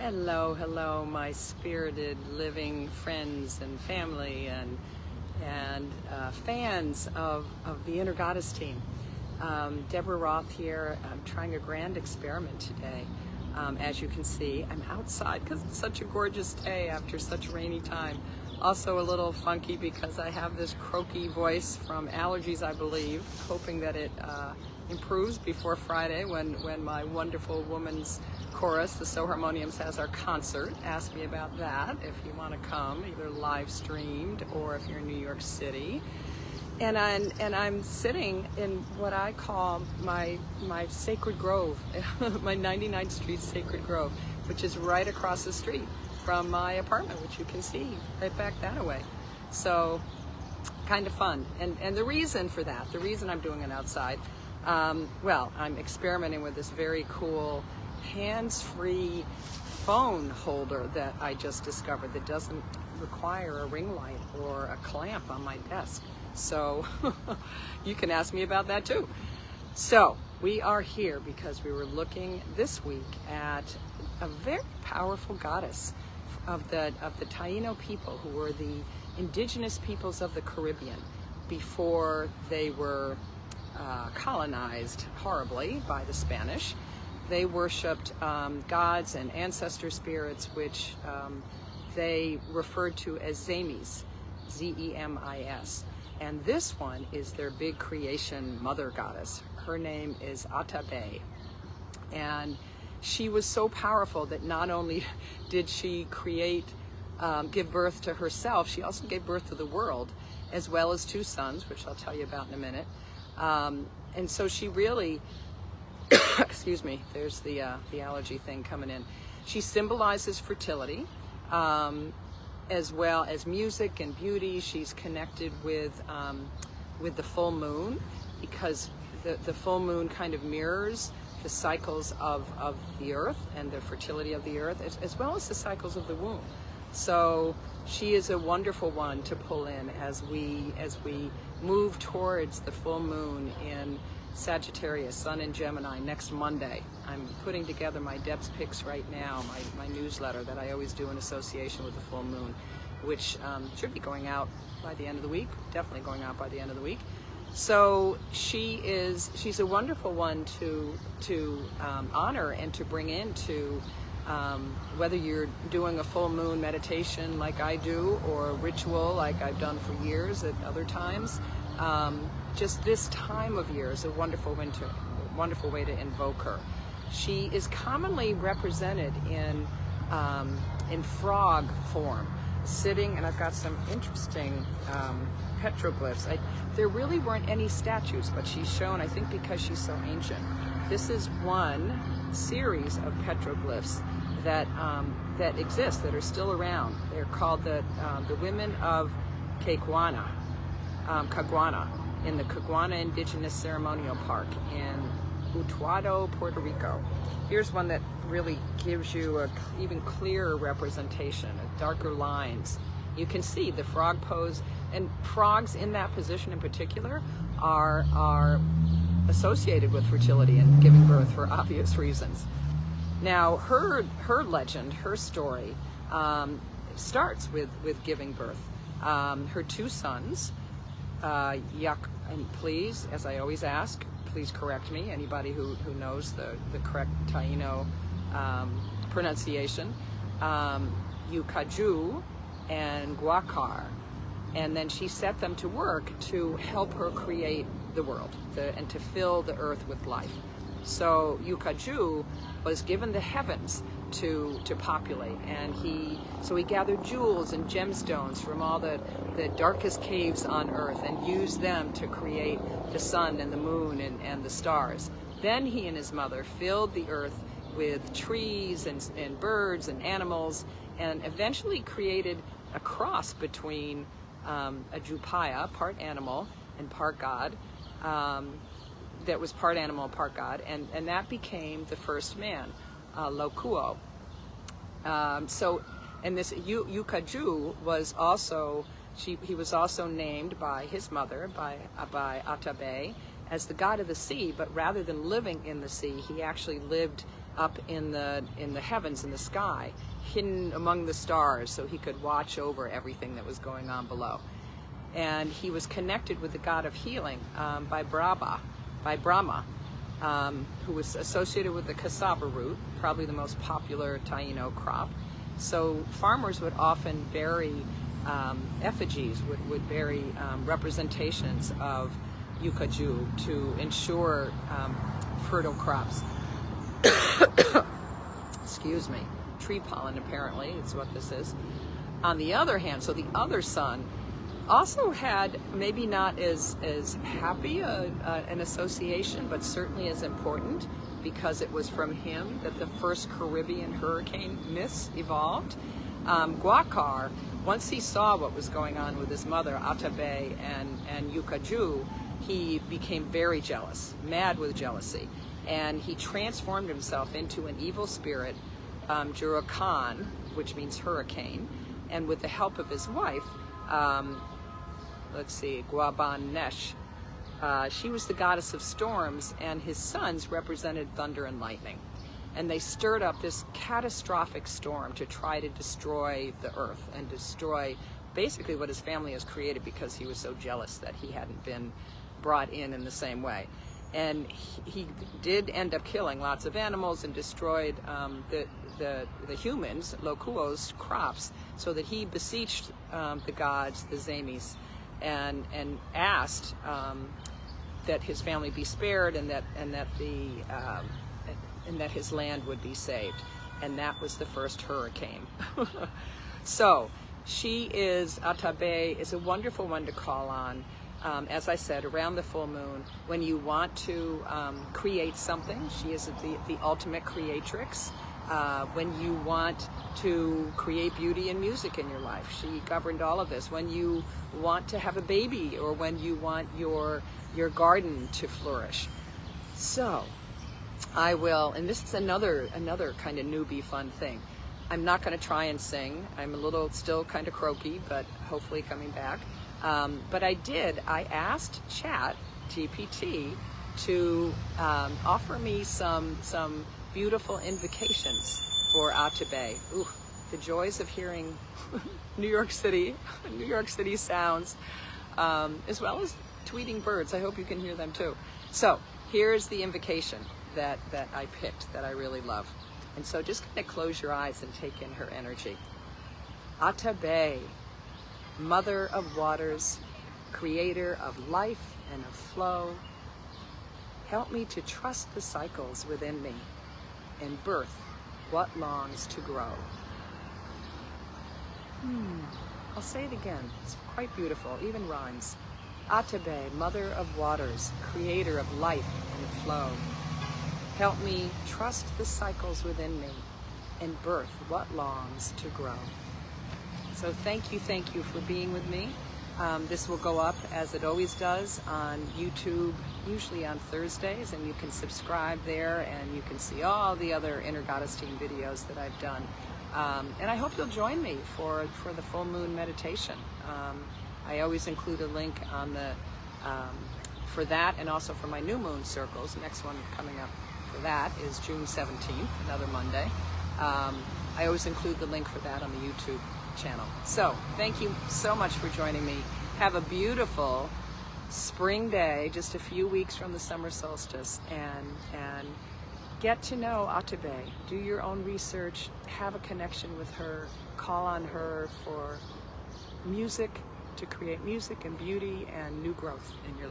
Hello, hello, my spirited living friends and family and fans of the Inner Goddess team. Deborah Roth here. I'm trying a grand experiment today. As you can see, I'm outside because it's such a gorgeous day after such a rainy time. Also a little funky because I have this croaky voice from allergies, I believe, hoping that it improves before Friday when my wonderful woman's chorus, the So Harmoniums, has our concert. Ask me about that if you want to come, either live streamed or if you're in New York City. And I'm sitting in what I call my sacred grove, my 99th Street sacred grove, which is right across the street from my apartment, which you can see right back that way. So kind of fun. And the reason for that, the reason I'm doing it outside, well, I'm experimenting with this very cool hands-free phone holder that I just discovered that doesn't require a ring light or a clamp on my desk. So you can ask me about that too. So we are here because we were looking this week at a very powerful goddess of the Taíno people, who were the indigenous peoples of the Caribbean before they were colonized horribly by the Spanish. They worshipped gods and ancestor spirits, which they referred to as zemis, Z-E-M-I-S. And this one is their big creation mother goddess. Her name is Atabey. And she was so powerful that not only did she give birth to herself, she also gave birth to the world, as well as two sons, which I'll tell you about in a minute. And so she really, excuse me, there's the allergy thing coming in. She symbolizes fertility, as well as music and beauty. She's connected with the full moon, because the full moon kind of mirrors the cycles of the earth and the fertility of the earth, as well as the cycles of the womb. So she is a wonderful one to pull in as we move towards the full moon in Sagittarius, Sun in Gemini, next Monday. I'm putting together my Deb's Picks right now, my newsletter that I always do in association with the full moon, which should be going out by the end of the week, definitely going out by the end of the week. So she's a wonderful one to honor and to bring into whether you're doing a full moon meditation like I do, or a ritual like I've done for years at other times. Just this time of year is a wonderful way to invoke her. She is commonly represented in frog form, sitting, and I've got some interesting petroglyphs. There really weren't any statues, but she's shown, I think because she's so ancient. This is one series of petroglyphs that exist, that are still around. They're called the women of Caguana, in the Caguana Indigenous Ceremonial Park in Utuado, Puerto Rico. Here's one that really gives you an even clearer representation, darker lines. You can see the frog pose, and frogs in that position in particular are associated with fertility and giving birth for obvious reasons. Now her legend, her story, starts with giving birth. Her two sons, and please, as I always ask, please correct me, anybody who knows the correct Taíno pronunciation, Yukaju and Guacar. And then she set them to work to help her create the world and to fill the earth with life. So Yukaju was given the heavens to populate, and he gathered jewels and gemstones from all the darkest caves on earth and used them to create the sun and the moon and the stars. Then he and his mother filled the earth with trees and birds and animals, and eventually created a cross between a Jupaya, part animal and part god, that was part animal, part god, and that became the first man, Lokuo. And this Yukaju was also, he was also named by his mother, by Atabey, as the god of the sea, but rather than living in the sea, he actually lived up in the heavens, in the sky, hidden among the stars, so he could watch over everything that was going on below. And he was connected with the god of healing by Brahma, who was associated with the cassava root, probably the most popular Taíno crop. So farmers would often bury effigies, would bury representations of Yukaju to ensure fertile crops. Excuse me. Tree pollen, apparently, is what this is. On the other hand, so the other son also had maybe not as happy an association, but certainly as important, because it was from him that the first Caribbean hurricane myths evolved. Guacar, once he saw what was going on with his mother, Atabey and Yukaju, he became very jealous, mad with jealousy, and he transformed himself into an evil spirit, Jurakan, which means hurricane, and with the help of his wife, Guaban Nesh, she was the goddess of storms, and his sons represented thunder and lightning. And they stirred up this catastrophic storm to try to destroy the earth and destroy basically what his family has created, because he was so jealous that he hadn't been brought in the same way. And he did end up killing lots of animals and destroyed the humans, Lokuo's crops, so that he beseeched the gods, the zemis, and asked that his family be spared, and that his land would be saved. And that was the first hurricane. So Atabey is a wonderful one to call on. As I said, around the full moon, when you want to create something, she is the ultimate creatrix. When you want to create beauty and music in your life, she governed all of this. When you want to have a baby, or when you want your garden to flourish. So I will, and this is another kind of newbie fun thing. I'm not going to try and sing. I'm a little still kind of croaky, but hopefully coming back. But I asked Chat GPT to offer me some beautiful invocations for Atabey. Ooh, the joys of hearing New York City sounds, as well as tweeting birds. I hope you can hear them too. So here's the invocation that I picked, that I really love. And so just kind of close your eyes and take in her energy. Atabey, mother of waters, creator of life and of flow, help me to trust the cycles within me and birth what longs to grow. I'll say it again. It's quite beautiful, even rhymes. Atabey, mother of waters, creator of life and flow, help me trust the cycles within me and birth what longs to grow. So thank you for being with me. This will go up, as it always does, on YouTube, usually on Thursdays, and you can subscribe there, and you can see all the other Inner Goddess Team videos that I've done. And I hope you'll join me for the full moon meditation. I always include a link on the for that, and also for my new moon circles. The next one coming up for that is June 17th, another Monday. I always include the link for that on the YouTube channel. So thank you so much for joining me. Have a beautiful spring day, just a few weeks from the summer solstice, and get to know Atabey. Do your own research, have a connection with her, call on her for music, to create music and beauty and new growth in your